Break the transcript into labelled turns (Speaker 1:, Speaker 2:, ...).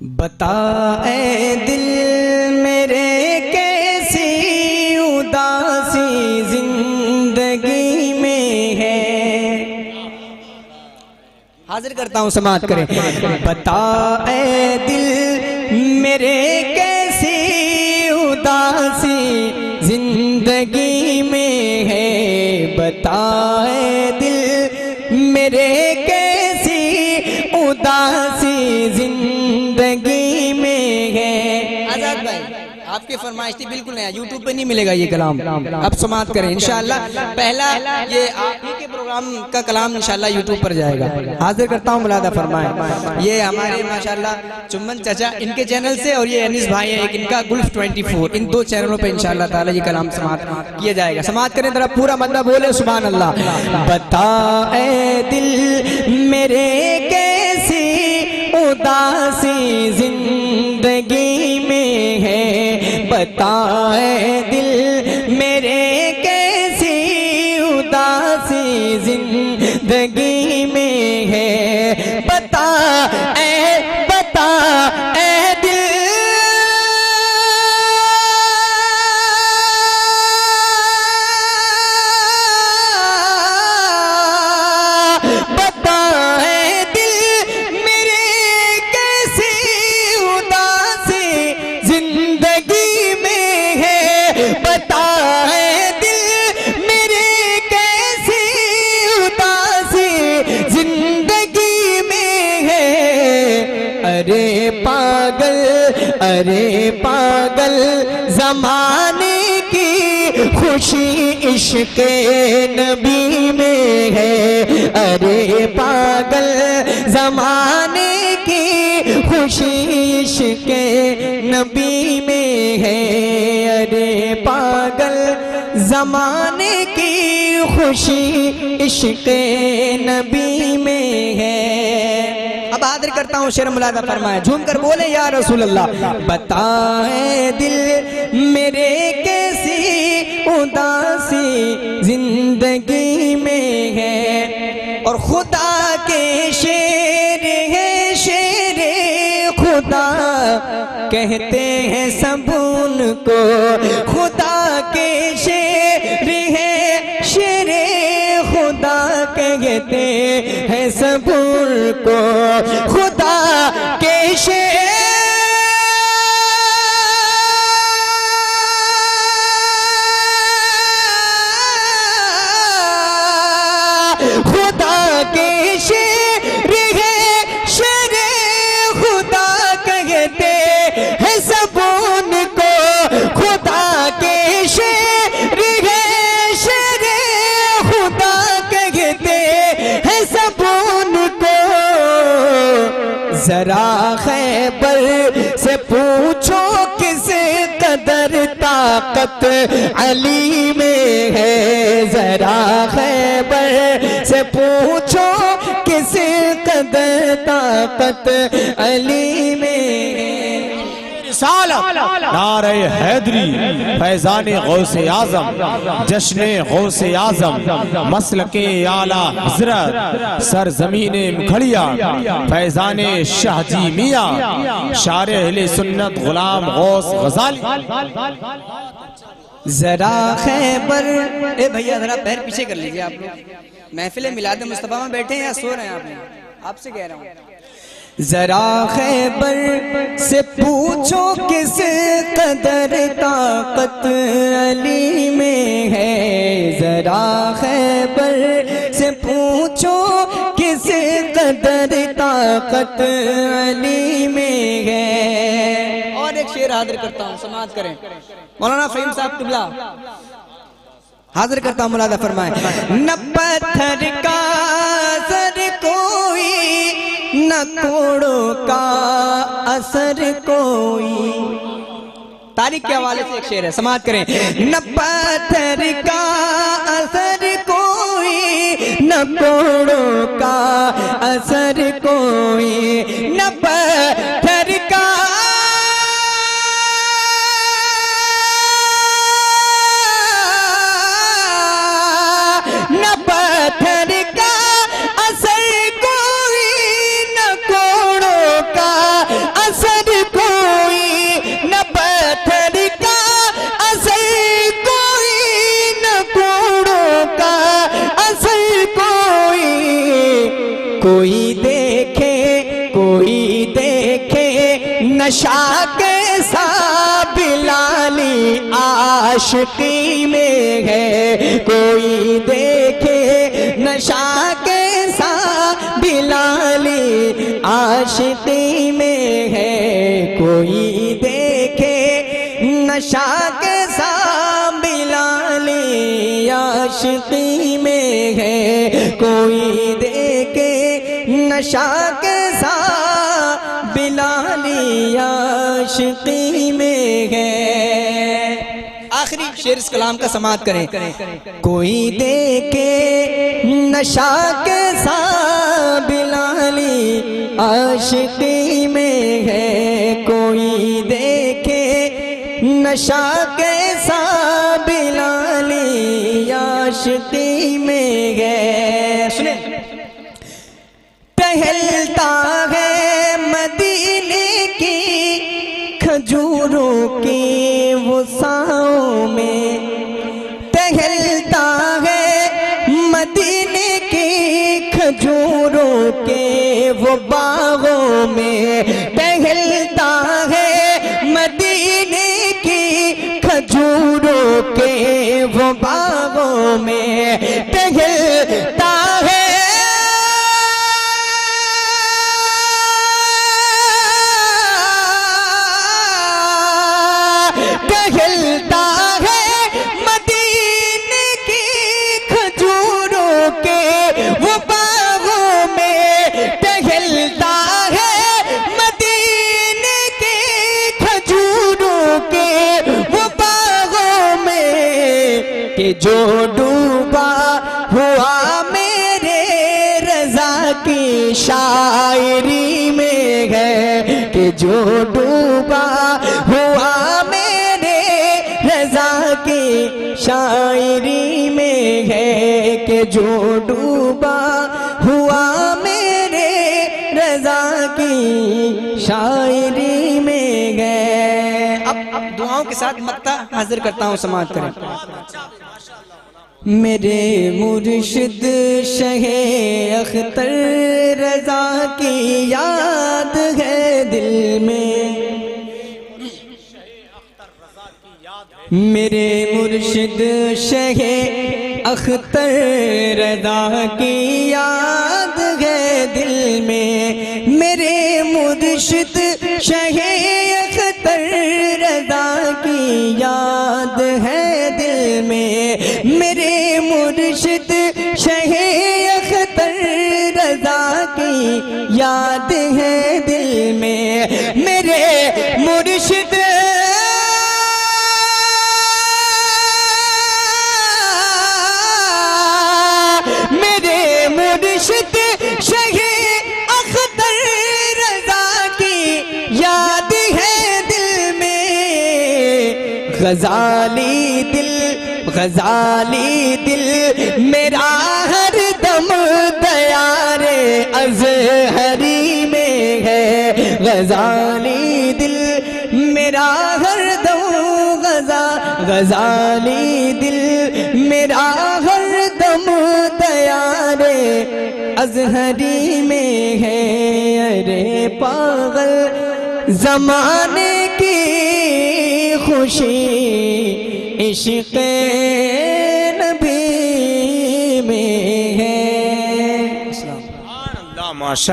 Speaker 1: बता ए दिल मेरे कैसी उदासी जिंदगी में है। हाजिर करता हूँ, समाअत करें। बता ए दिल मेरे कैसी उदासी जिंदगी में है। बता ए दिल मेरे कैसी उदासी जिंदगी में है। आजाद भाई आपकी फरमाइश थी, बिल्कुल नया, यूट्यूब पे नहीं मिलेगा ये कलाम। अब समाअत करें इंशाअल्लाह। पहला ये आप ही के प्रोग्राम का कलाम इंशाअल्लाह यूट्यूब पर जाएगा। हाजिर करता हूँ, मुलादा फरमाए। ये हमारे माशाअल्लाह चुम्बन चाचा, इनके चैनल से, और ये अनीस भाई है एक, इनका गुल्फ 24, इन दो चैनलों पे इंशाअल्लाह ताला ये कलाम समाअत किया जाएगा। समाअत करें जरा, पूरा बंदा बोले सुभान अल्लाह। बता ए दिल मेरे कैसी उदासी जिंदगी में है। बताए दिल मेरे कैसी उदासी जिंदगी में है। बता ए दिल अरे पागल ज़माने की खुशी इश्क़ नबी में है। अरे पागल ज़माने की खुशी इश्क़ नबी में है। अरे पागल ज़माने की खुशी इश्क़ नबी में है। अब हाजिर करता हूँ, शेर मुलादा फरमाए, झूम कर बोले या रसूल अल्लाह। बताए दिल मेरे कैसी उदासी जिंदगी में है। और खुदा के शेर है शेरे खुदा कहते हैं सब उनको। खुदा के शेर है शेरे खुदा कहते हैं सब उनको। खुदा के शेर खुदा के शेर है शेरे खुदा कहते हैं सब उनको। खुदा के शेर है शेरे खुदा कहते हैं सब उनको। जरा खैबर से पूछो किस कदर ताकत अली में है। जरा खैबर से पूछो किस कदर ताकत अली में है।
Speaker 2: नारे हैदरी फैज़ाने गौसे आज़म, जश्ने गौसे आज़म, मसलके आला हज़रत, सरज़मीने मुखड़िया फैज़ाने शाहजी मियाँ, शारे अहले सुन्नत गुलाम गौस गज़ाली।
Speaker 1: जरा खैबर, ए भैया जरा पैर पीछे कर लीजिए आप लोग। महफिल मिलाद मुस्तफा में बैठे हैं या सो रहे हैं आप? आपसे कह रहा हूँ, जरा खैबर से पूछो किस कदर ताकत अली में है। जरा खैबर से पूछो किस कदर ताकत अली में है। और एक शेर हाजिर करता हूँ, समाअत करें। मौलाना फ़हीम साहब किबला हाजिर करता हूँ, मुलादा फरमाए। न पत्थर का असर कोई, न कोड़ों का असर कोई। तारीख के हवाले से एक शेर है, समाअत करें। न पत्थर का असर कोई, न कोड़ों का असर कोई। न पत्थर का न पत्थर का असर कोई, न कोड़ों का असर नशा कैसा बिलाली आशिकी में है, कोई देखे नशा कैसा बिलाली आशिकी में है, कोई देखे नशा कैसा बिलाली आशिकी में है, कोई देखे नशा कैसा बिलाली आशिकी में है। आखिरी शेर इस कलाम का समाअत करें। कोई देखे नशा कैसा बिलाली आशिकी में है, कोई देखे नशा कैसा बिलाली आशिकी में है। सुने, टहलता है मदीने की खजूरों की वसाओं में, टहलता है मदीने की खजूरों के वो बागों में, टहलता है मदीने की खजूरों के वो बागों में, टहलता है टहलता है मदीने की खजूरों के वो बागों में, टहलता है मदीने के खजूरों के वो बागों में, कि जो डूबा हुआ मेरे रज़ा की शायरी में है, कि जो डूबा हुआ रज़ा की शायरी में है, कि जो डूबा हुआ मेरे रज़ा की शायरी में है। अब दुआओं के साथ मक्ता हाजिर करता हूँ, समाअत करें। मेरे मुर्शिद शहे अख्तर रज़ा की याद है दिल में, मेरे मुर्शिद शहे अख्तर रज़ा की याद है दिल में, मेरे मुर्शिद शहे अख्तर रज़ा की याद है दिल में, मेरे मुर्शिद शहे अख्तर रज़ा की याद है दिल में, मेरे मुर्शिद मुर्शिद शहे अख्तर रज़ा की याद है दिल में, ग़ज़ाली दिल मेरा हर दम दयारे अज़हरी में है, ग़ज़ाली दिल मेरा हर दम ग़ज़ाली दिल मेरा हर दम दयारे अज़हरी में है। अरे पागल ज़माने की खुशी इश्क़ नबी में है।
Speaker 2: अल्लाह माशा